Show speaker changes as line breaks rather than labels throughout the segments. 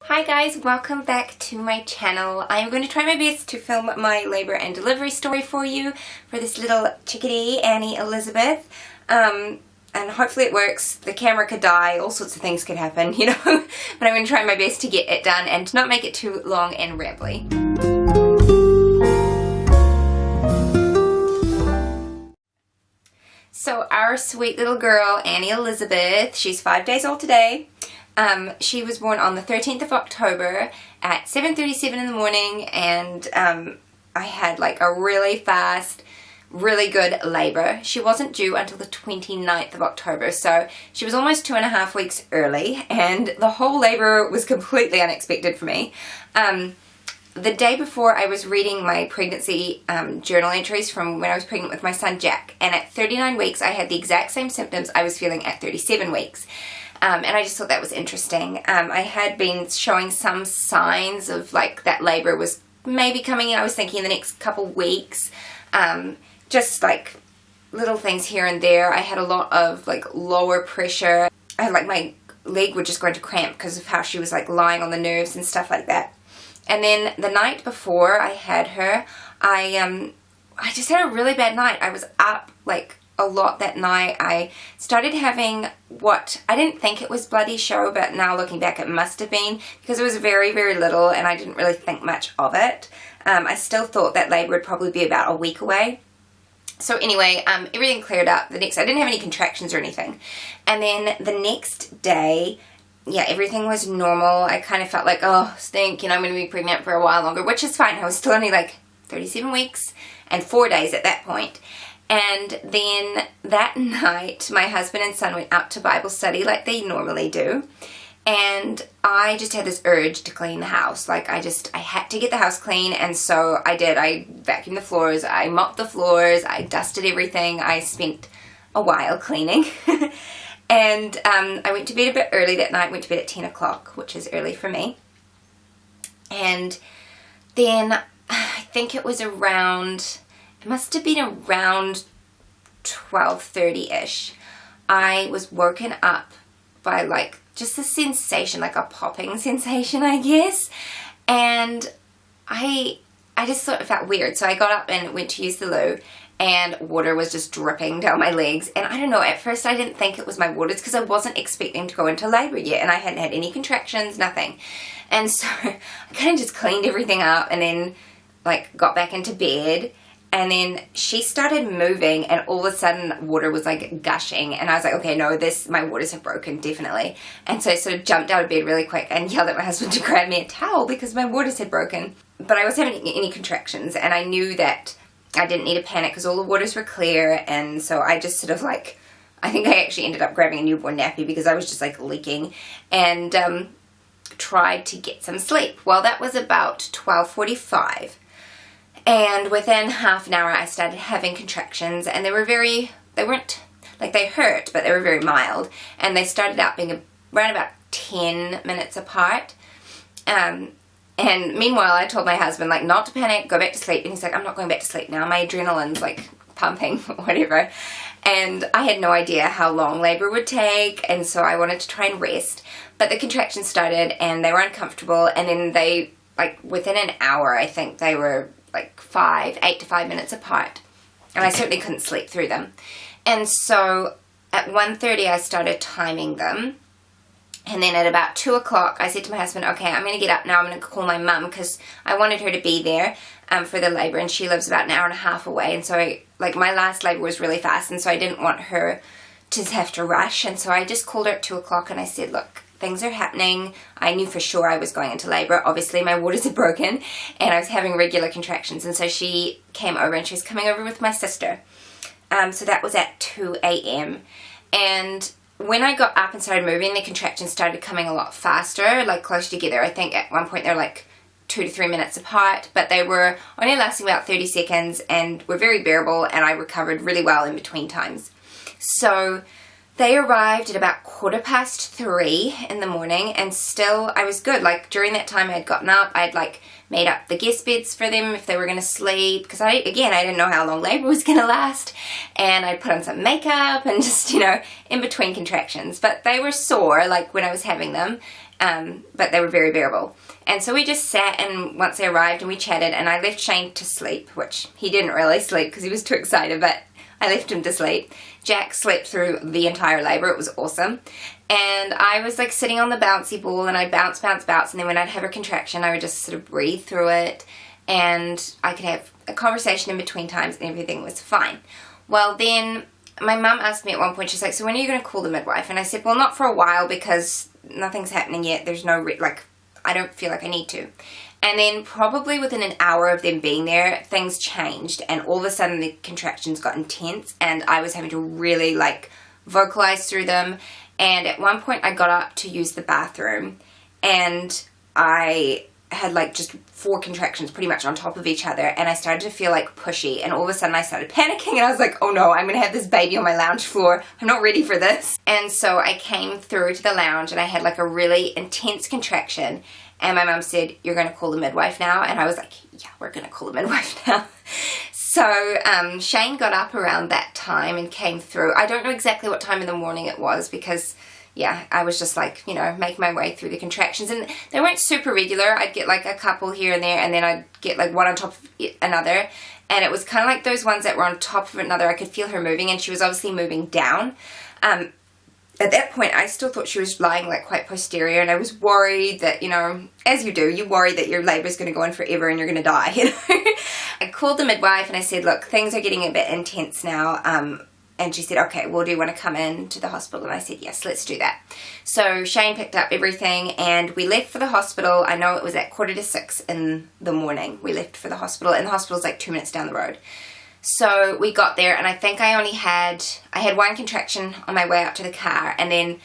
Hi guys, welcome back to my channel. I'm going to try my best to film my labour and delivery story for you for this little chickadee, Annie Elizabeth. And hopefully it works. The camera could die, all sorts of things could happen, you know. But I'm going to try my best to get it done and to not make it too long and rambly. So our sweet little girl, Annie Elizabeth, she's 5 days old today. She was born on the 13th of October at 7:37 in the morning, and I had like a really fast, really good labour. She wasn't due until the 29th of October, so she was almost 2.5 weeks early, and the whole labour was completely unexpected for me. The day before, I was reading my pregnancy journal entries from when I was pregnant with my son Jack, and at 39 weeks I had the exact same symptoms I was feeling at 37 weeks. And I just thought that was interesting. I had been showing some signs of like that labour was maybe coming in. I was thinking in the next couple weeks, just like little things here and there. I had a lot of like lower pressure. I had like my leg would just go into cramp because of how she was like lying on the nerves and stuff like that. And then the night before I had her, I just had a really bad night. I was up like a lot that night. I started having what I didn't think it was bloody show, but now looking back it must have been, because it was very, very little and I didn't really think much of it. I still thought that labour would probably be about a week away. So anyway, everything cleared up. I didn't have any contractions or anything. And then the next day, yeah, everything was normal. I kind of felt like, oh, stink, you know, I'm going to be pregnant for a while longer, which is fine. I was still only like 37 weeks and 4 days at that point. And then that night, my husband and son went out to Bible study like they normally do. And I just had this urge to clean the house. Like I had to get the house clean. And so I did. I vacuumed the floors. I mopped the floors. I dusted everything. I spent a while cleaning. And I went to bed a bit early that night. Went to bed at 10 o'clock, which is early for me. And then I think it was around... It must have been around 12:30-ish. I was woken up by like just a sensation, like a popping sensation, I guess. And I just thought it felt weird. So I got up and went to use the loo, and water was just dripping down my legs. And I don't know, at first I didn't think it was my waters because I wasn't expecting to go into labour yet, and I hadn't had any contractions, nothing. And so I kind of just cleaned everything up and then like got back into bed. And then she started moving, and all of a sudden water was like gushing, and I was like, okay, no, my waters have broken, definitely. And so I sort of jumped out of bed really quick and yelled at my husband to grab me a towel because my waters had broken. But I wasn't having any contractions, and I knew that I didn't need to panic because all the waters were clear. And so I just sort of like, I think I actually ended up grabbing a newborn nappy because I was just like leaking, and tried to get some sleep. Well, that was about 12:45. And within half an hour, I started having contractions, and they weren't, like they hurt, but they were very mild. And they started out being around about 10 minutes apart. And meanwhile, I told my husband, like, not to panic, go back to sleep. And he's like, I'm not going back to sleep now. My adrenaline's, like, pumping, whatever. And I had no idea how long labour would take, and so I wanted to try and rest. But the contractions started, and they were uncomfortable, and then they, like, within an hour, I think they were like 8 to 5 minutes apart, and I certainly couldn't sleep through them. And so at 1:30 I started timing them, and then at about 2 o'clock I said to my husband, okay, I'm going to get up now, I'm going to call my mum because I wanted her to be there for the labour, and she lives about an hour and a half away. And so my last labour was really fast, and so I didn't want her to have to rush. And so I just called her at 2 o'clock and I said, look, things are happening. I knew for sure I was going into labour. Obviously my waters had broken and I was having regular contractions. And so she came over, and she was coming over with my sister. So that was at 2 a.m. And when I got up and started moving, the contractions started coming a lot faster, like close together. I think at one point they were like 2 to 3 minutes apart, but they were only lasting about 30 seconds and were very bearable, and I recovered really well in between times. So they arrived at about 3:15 in the morning, and still I was good. Like during that time I had gotten up, I had like made up the guest beds for them if they were going to sleep, because I didn't know how long labour was going to last, and I put on some makeup and just, you know, in between contractions. But they were sore, like when I was having them, but they were very bearable. And so we just sat, and once they arrived and we chatted, and I left Shane to sleep, which he didn't really sleep because he was too excited, but I left him to sleep. Jack slept through the entire labour. It was awesome. And I was like sitting on the bouncy ball, and I'd bounce, and then when I'd have a contraction, I would just sort of breathe through it, and I could have a conversation in between times, and everything was fine. Well, then my mum asked me at one point, she's like, so when are you going to call the midwife? And I said, well, not for a while, because nothing's happening yet. There's no, I don't feel like I need to. And then probably within an hour of them being there, things changed, and all of a sudden the contractions got intense, and I was having to really vocalize through them. And at one point I got up to use the bathroom, and I had just 4 contractions pretty much on top of each other, and I started to feel pushy, and all of a sudden I started panicking, and I was like, oh no, I'm gonna have this baby on my lounge floor. I'm not ready for this. And so I came through to the lounge, and I had a really intense contraction, and my mum said, you're gonna call the midwife now? And I was like, yeah, we're gonna call the midwife now. So Shane got up around that time and came through. I don't know exactly what time in the morning it was, because yeah, I was just making my way through the contractions, and they weren't super regular. I'd get a couple here and there, and then I'd get one on top of another, and it was kind of those ones that were on top of another. I could feel her moving, and she was obviously moving down. At that point, I still thought she was lying quite posterior, and I was worried that, as you do, you worry that your labour is going to go on forever and you're going to die, I called the midwife and I said, look, things are getting a bit intense now, and she said, okay, well, do you want to come in to the hospital? And I said, yes, let's do that. So Shane picked up everything, and we left for the hospital. I know it was at 5:45 in the morning. We left for the hospital, and the hospital's 2 minutes down the road. So we got there, and I think I had 1 contraction on my way out to the car, and then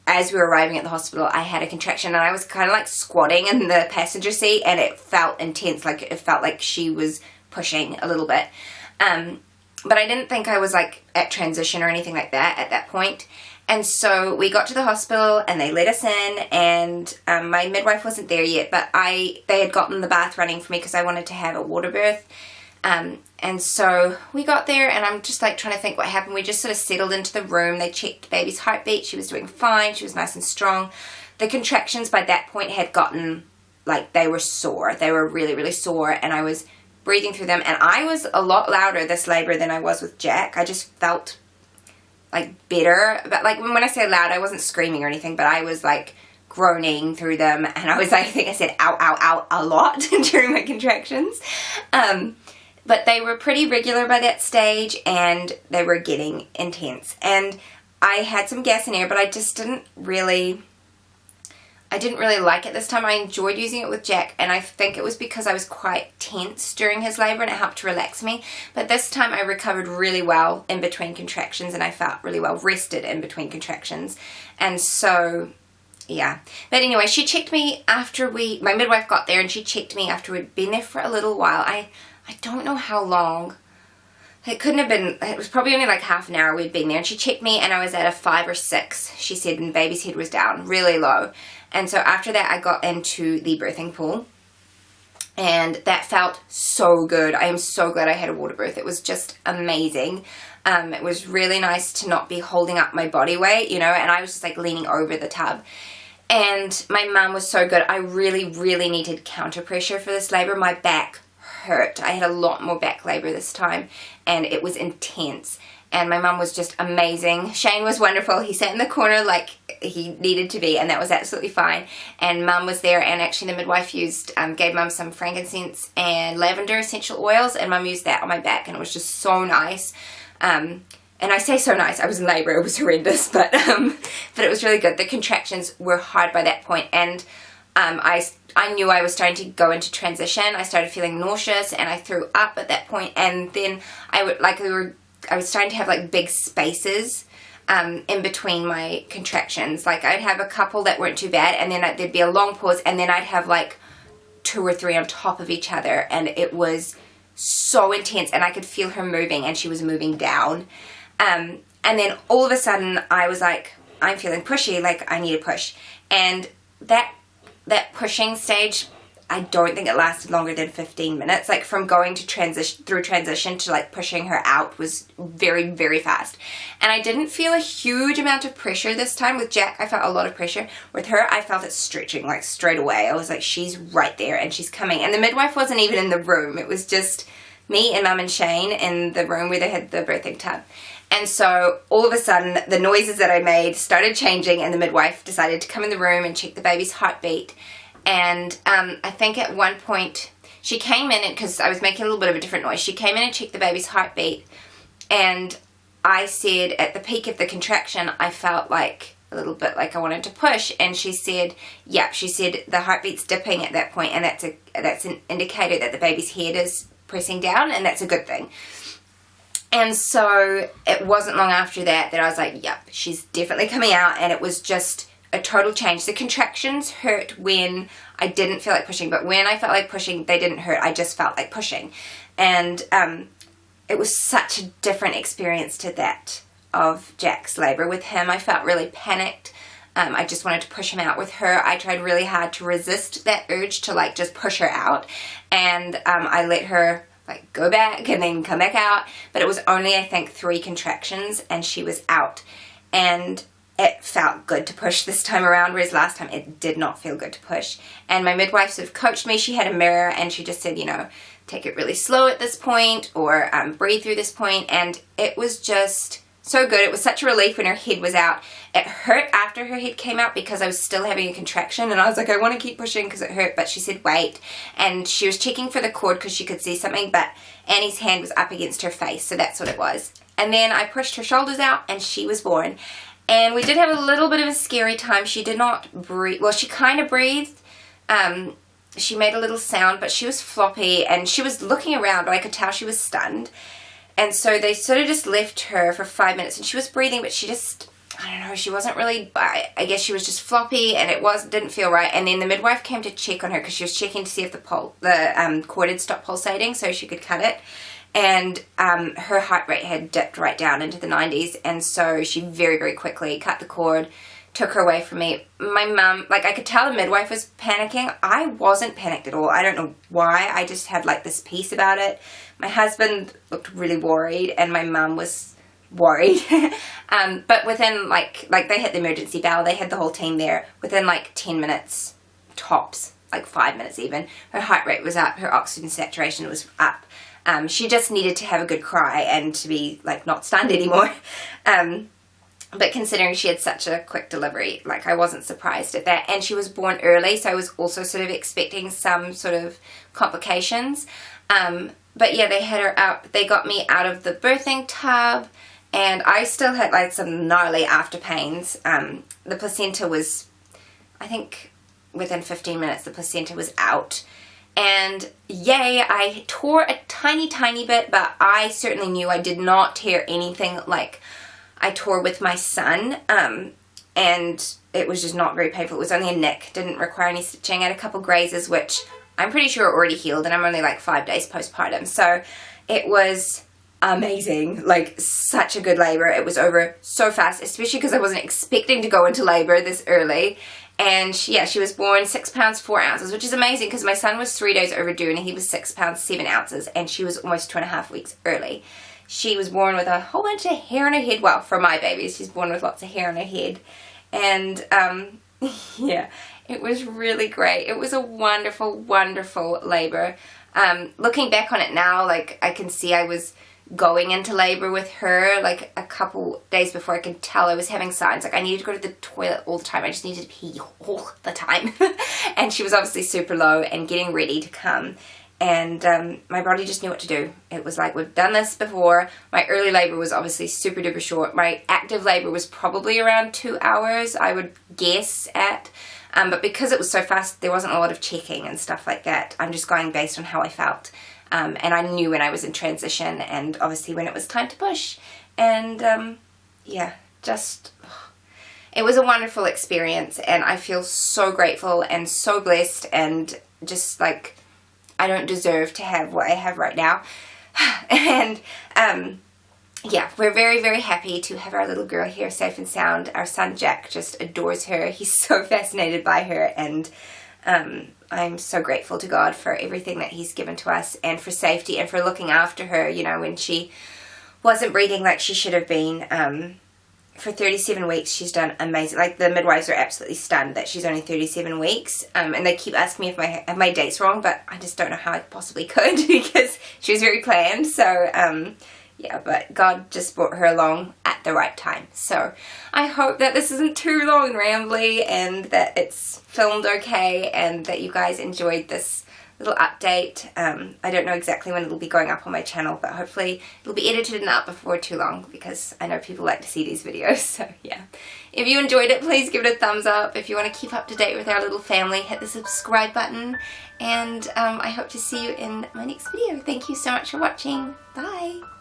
as we were arriving at the hospital, I had a contraction, and I was kind of squatting in the passenger seat, and it felt intense. It felt like she was pushing a little bit. But I didn't think I was at transition or anything like that at that point. And so we got to the hospital, and they let us in, and my midwife wasn't there yet, but they had gotten the bath running for me because I wanted to have a water birth. And so we got there, and I'm just trying to think what happened. We just sort of settled into the room. They checked the baby's heartbeat. She was doing fine. She was nice and strong. The contractions by that point had gotten, they were sore. They were really, really sore, and I was breathing through them, and I was a lot louder this labor than I was with Jack. I just felt better, but when I say loud, I wasn't screaming or anything, but I was groaning through them, and I think I said ow, ow, ow a lot during my contractions. But they were pretty regular by that stage, and they were getting intense, and I had some gas and air, but I just didn't really like it this time. I enjoyed using it with Jack, and I think it was because I was quite tense during his labour, and it helped to relax me. But this time I recovered really well in between contractions, and I felt really well rested in between contractions. And so, yeah. But anyway, she checked me after my midwife got there, and she checked me after we'd been there for a little while. I don't know how long. It couldn't have been, it was probably only half an hour we'd been there, and she checked me, and I was at a 5 or 6, she said, and the baby's head was down, really low. And so after that, I got into the birthing pool, and that felt so good. I am so glad I had a water birth. It was just amazing. It was really nice to not be holding up my body weight, and I was just leaning over the tub. And my mum was so good. I really, really needed counter pressure for this labor. My back hurt. I had a lot more back labor this time, and it was intense. And my mum was just amazing. Shane was wonderful. He sat in the corner like he needed to be, and that was absolutely fine. And mum was there, and actually the midwife gave mum some frankincense and lavender essential oils, and mum used that on my back, and it was just so nice. And I say so nice, I was in labour, it was horrendous, but it was really good. The contractions were hard by that point, and I knew I was starting to go into transition. I started feeling nauseous, and I threw up at that point, and then I was starting to have big spaces in between my contractions. I'd have a couple that weren't too bad, and then there'd be a long pause, and then I'd have 2 or 3 on top of each other, and it was so intense, and I could feel her moving, and she was moving down. And then all of a sudden I was I'm feeling pushy, I need a push. And that pushing stage, I don't think it lasted longer than 15 minutes. Like from going to transition to like pushing her out was very, very fast. And I didn't feel a huge amount of pressure this time. With Jack, I felt a lot of pressure. With her, I felt it stretching like straight away. I was like, she's right there and she's coming. And the midwife wasn't even in the room. It was just me and Mum and Shane in the room where they had the birthing tub. And so all of a sudden the noises that I made started changing, and the midwife decided to come in the room and check the baby's heartbeat. And I think at one point she came in, because I was making a little bit of a different noise, she came in and checked the baby's heartbeat, and I said at the peak of the contraction I felt like a little bit like I wanted to push, and she said, yeah, she said the heartbeat's dipping at that point, and that's an indicator that the baby's head is pressing down, and that's a good thing. And so it wasn't long after that I was like, yep, she's definitely coming out. And it was just a total change. The contractions hurt when I didn't feel like pushing, but when I felt like pushing, they didn't hurt. I just felt like pushing. And it was such a different experience to that of Jack's labor. With him, I felt really panicked. I just wanted to push him out. With her, I tried really hard to resist that urge to like just push her out. And I let her like go back and then come back out. But it was only, I think, 3 contractions and she was out. And it felt good to push this time around, whereas last time it did not feel good to push. And my midwife sort of coached me. She had a mirror and she just said, you know, take it really slow at this point, or breathe through this point. And it was just so good. It was such a relief when her head was out. It hurt after her head came out because I was still having a contraction, and I was like, I want to keep pushing because it hurt, but she said wait. And she was checking for the cord because she could see something, but Annie's hand was up against her face, so that's what it was. And then I pushed her shoulders out and she was born. And we did have a little bit of a scary time. She did not breathe. Well, she kind of breathed. She made a little sound, but she was floppy and she was looking around, but I could tell she was stunned. And so they sort of just left her for 5 minutes, and she was breathing, but she just, I don't know, she wasn't really, I guess she was just floppy, and it didn't feel right. And then the midwife came to check on her because she was checking to see if the cord had stopped pulsating so she could cut it. And her heart rate had dipped right down into the 90s, and so she very, very quickly cut the cord, took her away from me. My mum, like, I could tell the midwife was panicking. I wasn't panicked at all. I don't know why. I just had like this peace about it. My husband looked really worried, and my mum was worried. But within like they hit the emergency bell, they had the whole team there. Within like 10 minutes tops, like 5 minutes even, her heart rate was up, her oxygen saturation was up. She just needed to have a good cry and to be like not stunned anymore. But considering she had such a quick delivery, like I wasn't surprised at that. And she was born early, so I was also sort of expecting some sort of complications. But yeah, they had her out, they got me out of the birthing tub, and I still had like some gnarly after pains. The placenta was, I think within 15 minutes the placenta was out. And yay, I tore a tiny, tiny bit, but I certainly knew I did not tear anything like I tore with my son. And it was just not very painful. It was only a nick, didn't require any stitching. I had a couple grazes, which I'm pretty sure are already healed, and I'm only like 5 days postpartum. So it was amazing, like such a good labor. It was over so fast, especially because I wasn't expecting to go into labor this early. And she was born 6 pounds 4 ounces, which is amazing because my son was 3 days overdue and he was 6 pounds 7 ounces, and she was almost 2.5 weeks early. She was born with a whole bunch of hair on her head. Well, for my baby, she's born with lots of hair on her head. And yeah, it was really great. It was a wonderful, wonderful labor. Looking back on it now, like I can see I was going into labor with her like a couple days before. I could tell I was having signs, like I needed to go to the toilet all the time. I just needed to pee all the time. And she was obviously super low and getting ready to come, and my body just knew what to do. It was like, we've done this before. My early labor was obviously super duper short. My active labor was probably around 2 hours, I would guess at, but because it was so fast there wasn't a lot of checking and stuff like that. I'm just going based on how I felt. And I knew when I was in transition, and obviously when it was time to push. And yeah, just, it was a wonderful experience, and I feel so grateful and so blessed, and just like, I don't deserve to have what I have right now. And yeah, we're very, very happy to have our little girl here safe and sound. Our son Jack just adores her. He's so fascinated by her, and I'm so grateful to God for everything that He's given to us, and for safety, and for looking after her, you know, when she wasn't breathing like she should have been. For 37 weeks, she's done amazing. Like, the midwives are absolutely stunned that she's only 37 weeks. And they keep asking me if I have my dates wrong, but I just don't know how I possibly could because she was very planned. So, yeah, but God just brought her along at the right time. So I hope that this isn't too long and rambly, and that it's filmed okay, and that you guys enjoyed this little update. I don't know exactly when it'll be going up on my channel, but hopefully it'll be edited and up before too long, because I know people like to see these videos. So yeah, if you enjoyed it, please give it a thumbs up. If you want to keep up to date with our little family, hit the subscribe button, and I hope to see you in my next video. Thank you so much for watching. Bye!